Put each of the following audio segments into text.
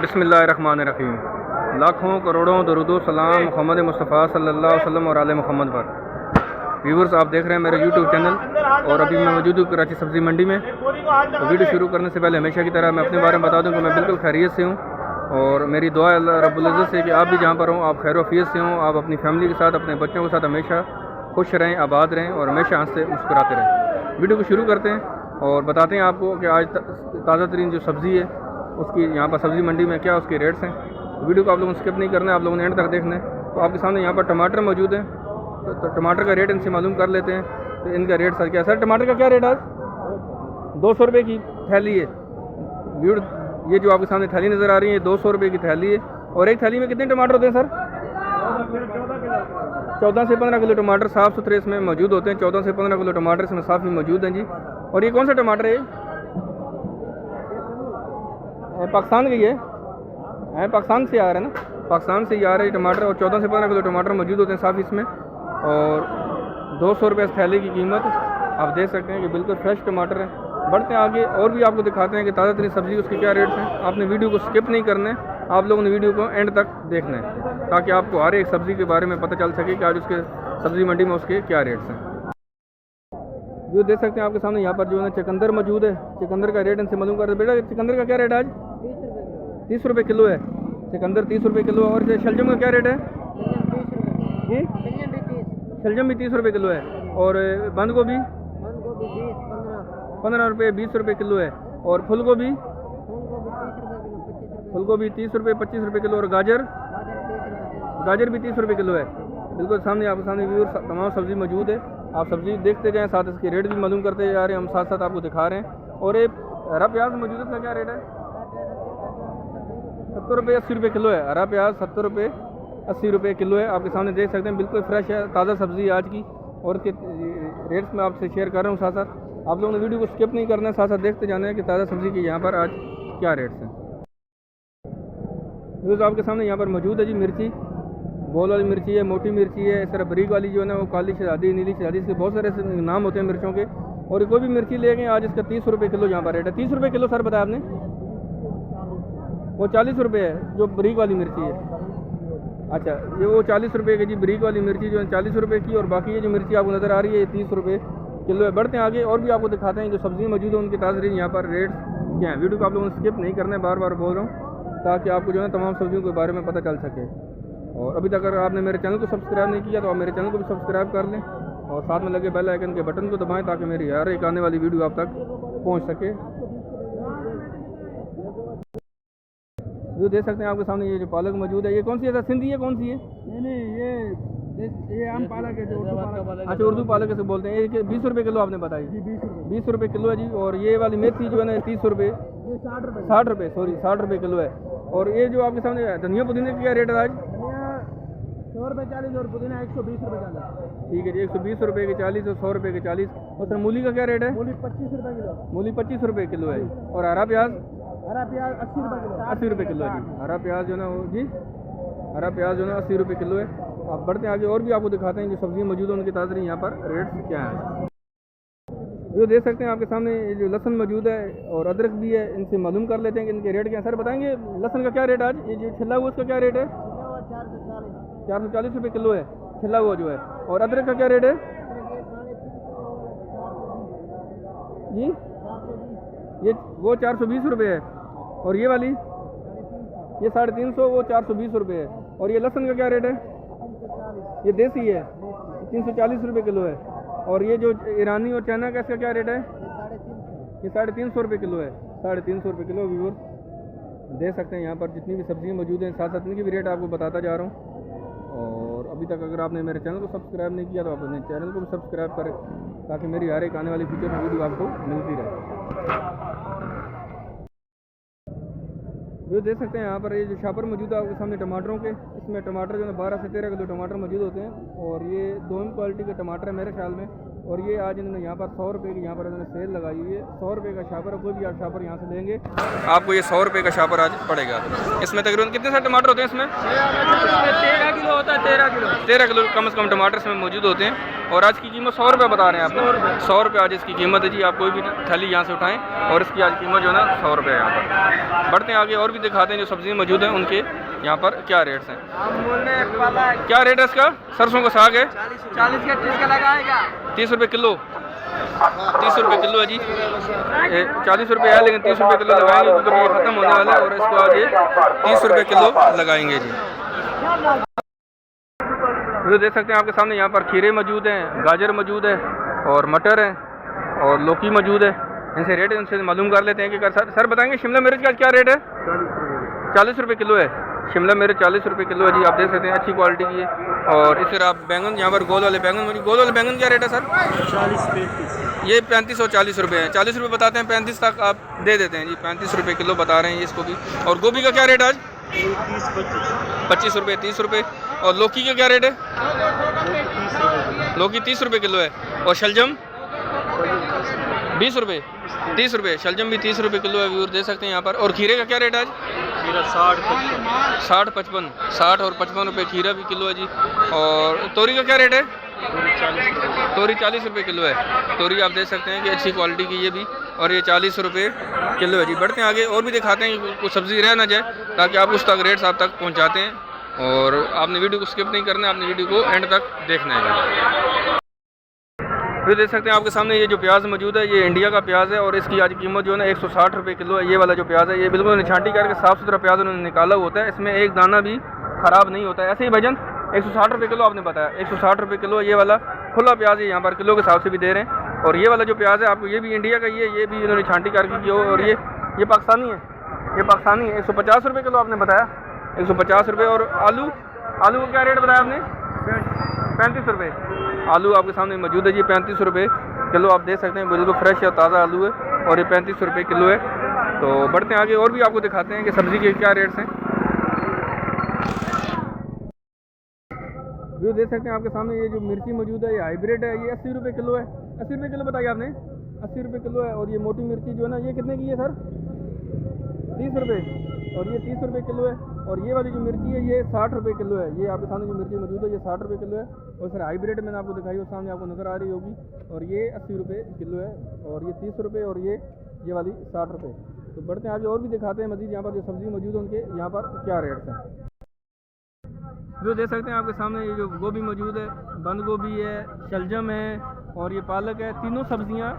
बिस्मिल्लाहिर्रहमानिर्रहीम। लाखों करोड़ों दरूदो सलाम मोहम्मद मुस्तफ़ा सल्लल्लाहु अलैहि वसल्लम और आले मोहम्मद पर। व्यूवर्स, आप देख रहे हैं मेरा यूट्यूब चैनल और अभी मैं मौजूद हूँ कराची सब्ज़ी मंडी में। तो वीडियो शुरू करने से पहले हमेशा की तरह मैं अपने बारे में बता दूँ कि मैं बिल्कुल खैरियत से हूँ और मेरी दुआ है अल्लाह रब्बुल इज़्ज़त से कि आप भी जहाँ पर हों आप खैर वफ़ीयत से हों, आप अपनी फैमिली के साथ अपने बच्चों के साथ हमेशा खुश रहें, आबाद रहें और हमेशा हंसते मुस्कुराते रहें। वीडियो को शुरू करते हैं और बताते हैं आपको कि आज ताज़ा तरीन जो सब्ज़ी है उसकी यहाँ पर सब्ज़ी मंडी में क्या उसके रेट्स हैं। वीडियो को आप लोगों को स्किप नहीं करना है, आप लोगों ने एंड तक देखना है। तो आपके सामने यहाँ पर टमाटर मौजूद है, तो टमाटर का रेट इनसे मालूम कर लेते हैं। तो इनका रेट सर क्या सर, टमाटर का क्या रेट है? 200 रुपये की थैली है। ये जो आपके सामने थैली नज़र आ रही है 200 रुपये की थैली है। और एक थैली में कितने टमाटर होते हैं सर? 14 से 15 किलो टमाटर साफ़ सुथरे इसमें मौजूद होते हैं। 14 से 15 किलो टमाटर इसमें साफ़ ही मौजूद हैं जी। और ये कौन सा टमाटर है? पाकिस्तान की है, पाकिस्तान से आ रहा है ना, पाकिस्तान से ही आ रहा है टमाटर। और 14 से 15 किलो टमाटर मौजूद होते हैं साफ़ इसमें। और 200 रुपये थैली की कीमत आप देख सकते हैं कि बिल्कुल फ्रेश टमाटर है। बढ़ते हैं आगे और भी आपको दिखाते हैं कि ताज़ा तरीन सब्ज़ी उसके क्या रेट्स हैं। आपने वीडियो को स्किप नहीं करना है, आप लोगों ने वीडियो को एंड तक देखना है ताकि आपको हर एक सब्ज़ी के बारे में पता चल सके कि आज उसके सब्ज़ी मंडी में उसके क्या रेट्स हैं। जो देख सकते हैं आपके सामने यहाँ पर जो है चुकंदर मौजूद है। चुकंदर का रेट इनसे मालूम कर दे। बेटा चुकंदर का क्या रेट है आज? 30 रुपये किलो है चुकंदर, 30 रुपये किलो। और शलजम का क्या रेट है जी? शलजम भी 30 रुपये किलो है। और बंद गोभी 15 रुपये 20 रुपये किलो है। और फूल गोभी 30 रुपये 25 रुपये किलो। और गाजर भी 30 रुपये किलो है। बिल्कुल सामने आपके सामने व्यूअर्स तमाम सब्ज़ी मौजूद है। आप सब्ज़ी देखते जाएँ, साथ इसके रेट भी मालूम करते जा रहे हैं, हम साथ साथ आपको दिखा रहे हैं। और एक हरा प्याज मौजूद है, इसका क्या रेट है? 70 रुपये 80 रुपये किलो है। हरा प्याज 70 रुपये 80 रुपये किलो है। आपके सामने देख सकते हैं बिल्कुल फ्रेश है, ताज़ा सब्ज़ी है आज की। और इसके रेट्स मैं आपसे शेयर कर रहा हूँ साथ साथ। आप लोगों ने वीडियो को स्किप नहीं करना है, साथ साथ देखते जाना है कि ताज़ा सब्ज़ी के यहाँ पर आज क्या रेट्स हैं। जो आपके सामने यहाँ पर मौजूद है जी मिर्ची, गोल वाली मिर्ची है, मोटी मिर्ची है, इस तरह बारीक वाली जो है ना वो काली शहजादी, नीली शहजादी, इसके बहुत सारे नाम होते हैं मिर्चों के। और कोई भी मिर्ची ले गए आज इसका 30 रुपये किलो यहाँ पर रेट है। 30 रुपये किलो सर बताया आपने? वो 40 रुपये है जो बारीक वाली मिर्ची है। अच्छा, ये वो 40 रुपये की जी बारीक वाली मिर्ची जो है 40 रुपये की। और बाकी ये जो मिर्ची आपको नज़र आ रही है ये 30 रुपये किलो है। बढ़ते हैं आगे और भी आपको दिखाते हैं जो सब्ज़ी मौजूद है उनकी ताज़ा यहाँ पर रेट्स क्या है। वीडियो को आप लोगों ने स्किप नहीं करना है, बार बार बोल रहा हूँ, ताकि आपको जो है तमाम सब्जियों के बारे में पता चल सके। और अभी तक अगर आपने मेरे चैनल को सब्सक्राइब नहीं किया तो आप मेरे चैनल को भी सब्सक्राइब कर लें और साथ में लगे बेल आइकन के बटन को दबाएं ताकि मेरी हर एक आने वाली वीडियो आप तक पहुंच सके। जो देख सकते हैं आपके सामने ये जो पालक मौजूद है, ये कौन सी है? सिंधी है? कौन सी है? ये आम पालक है जो उर्दू पालक। अच्छा, उर्दू पालक ऐसे बोलते हैं। ये 20 रुपये किलो आपने बताई? 20 रुपये किलो है जी। और ये वाली मेथी जो है ना 30 रुपये 60 रुपये 60 रुपये किलो है। और ये जो आपके सामने धनिया पुदीने का क्या रेट है आज? 100 रुपये 40 और पुदीना 120 रुपये 40। ठीक है जी, 120 रुपये के 40 और 100 रुपये के 40। और सर मूली का क्या रेट है? मूली 25 रुपये किलो। मूली 25 रुपये किलो है। और हरा प्याज? 80 रुपये किलो। 80 रुपये किलो है जी। हरा प्याज जो है ना वो जी, हरा प्याज जो है ना 80 रुपये किलो है। आप बढ़ते हैं आगे और भी आपको दिखाते हैं जो सब्जियाँ मौजूद हैं उनकी ताज़ा यहाँ पर रेट्स क्या है। जो देख सकते हैं आपके सामने ये जो लहसुन मौजूद है और अदरक भी है, इनसे मालूम कर लेते हैं कि इनके रेट क्या है। सर बताएंगे लहसुन का क्या रेट आज? ये जो छिला हुआ उसका क्या रेट है? 440 रुपये किलो है छिला हुआ जो है। और अदरक का क्या रेट है जी? ये वो 420 रुपये है। और ये वाली ये 350, वो 420 रुपये है। और ये लहसुन का क्या रेट है? ये देसी है 340 रुपये किलो है। और ये जो ईरानी और चाइना का इसका क्या रेट है? ये 350 रुपये किलो है। 350 रुपये किलो। व्यूअर्स देख सकते हैं यहाँ पर जितनी भी सब्जियाँ मौजूद हैं साथ साथ इनकी भी रेट आपको बताता जा रहा हूँ। और अभी तक अगर आपने मेरे चैनल को सब्सक्राइब नहीं किया तो आप अपने चैनल को भी सब्सक्राइब करें ताकि मेरी हर एक आने वाली फ्यूचर वीडियो आपको मिलती रहे। जो देख सकते हैं यहाँ पर ये जो शॉपर मौजूद है आपके सामने टमाटरों के, इसमें टमाटर जो है 12 से 13 किलो टमाटर मौजूद होते हैं। और ये दोनों क्वालिटी के टमाटर है मेरे ख्याल में। और ये आज इन्होंने यहाँ पर 100 रुपये की यहाँ पर इन्होंने सेल लगाई हुई है। 100 रुपये का शापर है, कोई भी आप शापर यहाँ से लेंगे आपको ये 100 रुपये का शापर आज पड़ेगा। इसमें तकरीबन कितने सारे टमाटर होते हैं इसमें? 13 किलो होता है, 13 किलो। 13 किलो कम से कम टमाटर इसमें मौजूद होते हैं। और आज की कीमत 100 रुपये बता रहे हैं आप? 100 रुपये आज इसकी कीमत है जी। आप कोई भी थाली यहाँ से उठाएँ और इसकी आज कीमत जो है ना 100 रुपये है यहाँ पर। बढ़ते हैं आगे और भी दिखाते हैं जो सब्ज़ियाँ मौजूद हैं उनके यहाँ पर क्या रेट्स हैं। क्या रेट है इसका? सरसों का साग है 40 का 30 का लगाएगा, 30 रुपये किलो। 30 रुपये किलो है जी। 40 रुपये है लेकिन 30 रुपये किलो लगाएंगे क्योंकि ये ख़त्म होने वाला है और इसको आज ये 30 रुपये किलो लगाएंगे जी। तो देख सकते हैं आपके सामने यहाँ पर खीरे मौजूद हैं, गाजर मौजूद है और मटर है और लौकी मौजूद है। इनसे रेट इनसे मालूम कर लेते हैं कि सर बताएंगे शिमला मिर्च का क्या रेट है? 40 रुपये किलो है। शिमला मिर्च 40 रुपये किलो है जी। आप देख सकते हैं अच्छी क्वालिटी की है। और इस तरह आप बैंगन यहाँ पर गोल वाले बैंगन क्या रेट है सर? 40-35। ये 35 और 40 रुपये है। 40 रुपये बताते हैं, 35 तक आप दे देते हैं जी। 35 रुपये किलो बता रहे हैं इसको भी। और गोभी का क्या रेट आज? 25 रुपये, 30 रुपये। और लौकी का क्या रेट है? लौकी 30 रुपये किलो है। और शलजम 20 रुपये, 30 रुपये। शलजम भी 30 रुपये किलो है व्यूअर देख सकते हैं यहाँ पर। और खीरे का क्या रेट है आज? 60 और 55 रुपये खीरा भी किलो है जी। और तोरी का क्या रेट है? तोरी 40 रुपये किलो है। तोरी आप देख सकते हैं कि अच्छी क्वालिटी की ये भी, और ये 40 रुपये किलो है जी। बढ़ते हैं आगे और भी दिखाते हैं कि कुछ सब्ज़ी रह ना जाए ताकि आप उस तक रेट्स आप तक पहुँचाते हैं। और आपने वीडियो को स्किप नहीं करना है, आपने वीडियो को एंड तक देखना है। फिर देख सकते हैं आपके सामने ये जो प्याज मौजूद है ये इंडिया का प्याज है और इसकी आज कीमत जो है ना 160 रुपये किलो है। ये वाला जो प्याज है ये बिल्कुल निछांटी करके साफ़ सुथरा प्याज उन्होंने निकाला होता है, इसमें एक दाना भी ख़राब नहीं होता है। ऐसे ही भजन 160 रुपये किलो आपने बताया, 160 रुपये किलो ये वाला खुला प्याज है यहाँ पर किलो के हिसाब से भी दे रहे हैं। और ये वाला जो प्याज है आपको ये भी इंडिया का ये भी इन्होंने छांटी करके की हो। और ये पाकिस्तानी है, ये पाकिस्तानी है। 150 रुपये किलो आपने बताया, 150 रुपये। और आलू का क्या रेट बताया आपने? 35 रुपये। आलू आपके सामने मौजूद है जी 35 रुपये किलो। आप देख सकते हैं बिल्कुल फ्रेश और ताज़ा आलू है और ये 35 रुपये किलो है। तो बढ़ते हैं आगे और भी आपको दिखाते हैं कि सब्ज़ी के क्या रेट्स हैं। जो देख सकते हैं आपके सामने ये जो मिर्ची मौजूद है ये हाइब्रिड है, ये 80 रुपये किलो है। 80 रुपये किलो बताइए आपने? 80 रुपये किलो है। और ये मोटी मिर्ची जो है ना ये कितने की है सर? 30 रुपये। और ये 30 रुपये किलो है। और ये वाली जो मिर्ची है ये 60 रुपये किलो है। ये आपके सामने जो मिर्ची मौजूद है ये 60 रुपये किलो है। और सर हाइब्रिड मैंने आपको दिखाई, उस सामने आपको नज़र आ रही होगी। और ये 80 रुपये किलो है। और ये 30 रुपये और ये वाली 60 रुपये। तो बढ़ते हैं आगे और भी दिखाते हैं मज़ीद यहाँ पर जो सब्ज़ी मौजूद है उनके यहाँ पर क्या रेट्स हैं। जो देख सकते हैं आपके सामने ये जो गोभी मौजूद है, बंद गोभी है, शलजम है और ये पालक है। तीनों सब्ज़ियाँ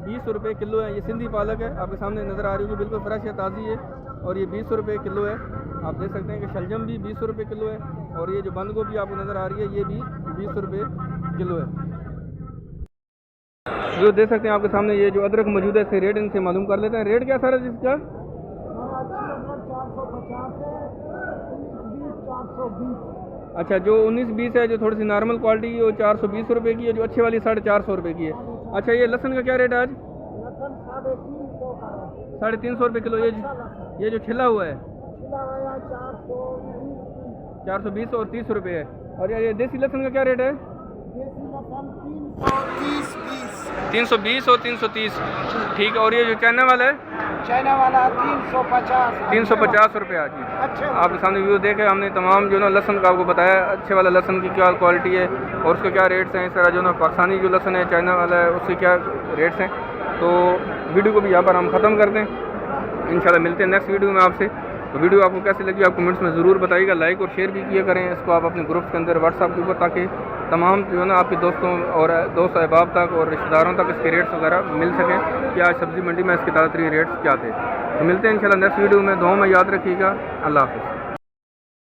20 रुपये किलो है। ये सिंधी पालक है आपके सामने नज़र आ रही होगी, बिल्कुल फ्रेश है, ताज़ी है। और ये 20 रुपये किलो है। आप देख सकते हैं कि शलजम भी 20 रुपये किलो है। और ये जो बंद गोभी आपको नज़र आ रही है ये भी 20 रुपये किलो है। जो देख सकते हैं आपके सामने ये जो अदरक मौजूद है इससे रेट इनसे मालूम कर लेते हैं। रेट क्या सर है जिसका? 450। अच्छा, जो 19-20 है जो थोड़ी सी नॉर्मल क्वालिटी की वो 420 रुपये की है, जो अच्छे वाली 450 रुपये की है। अच्छा, ये लहसुन का क्या रेट है आज? 350 रुपये किलो। ये जो छिला हुआ है 420 और 30 रुपये है। और ये देसी लहसुन का क्या रेट है? 320 और 330। ठीक है। और ये जो चाइना वाला है? 350 रुपये जी। आपके सामने व्यू देखे हमने तमाम जो ना लहसुन का आपको बताया, अच्छे वाला लहसुन की क्या क्वालिटी है और उसके क्या रेट्स हैं। इस तरह जो ना पाकिस्तानी जो लहसुन है चाइना वाला है उसके क्या रेट्स हैं। तो वीडियो को भी यहाँ पर हम ख़त्म करते हैं। इंशाल्लाह मिलते हैं नेक्स्ट वीडियो में आपसे। तो वीडियो आपको कैसी लगी आप कमेंट्स में ज़रूर बताइएगा। लाइक और शेयर भी किया करें इसको आप अपने ग्रुप्स के अंदर, व्हाट्सएप के ऊपर, ताकि तमाम जो है ना आपके दोस्तों और दोस्त अहबाब तक और रिश्तेदारों तक इसके रेट्स वगैरह मिल सकें कि आज सब्ज़ी मंडी में इसके ताज़ा तरीन रेट्स क्या थे। तो मिलते हैं इंशाल्लाह नेक्स्ट वीडियो में। दुआ में याद रखिएगा। अल्लाह हाफ़िज़।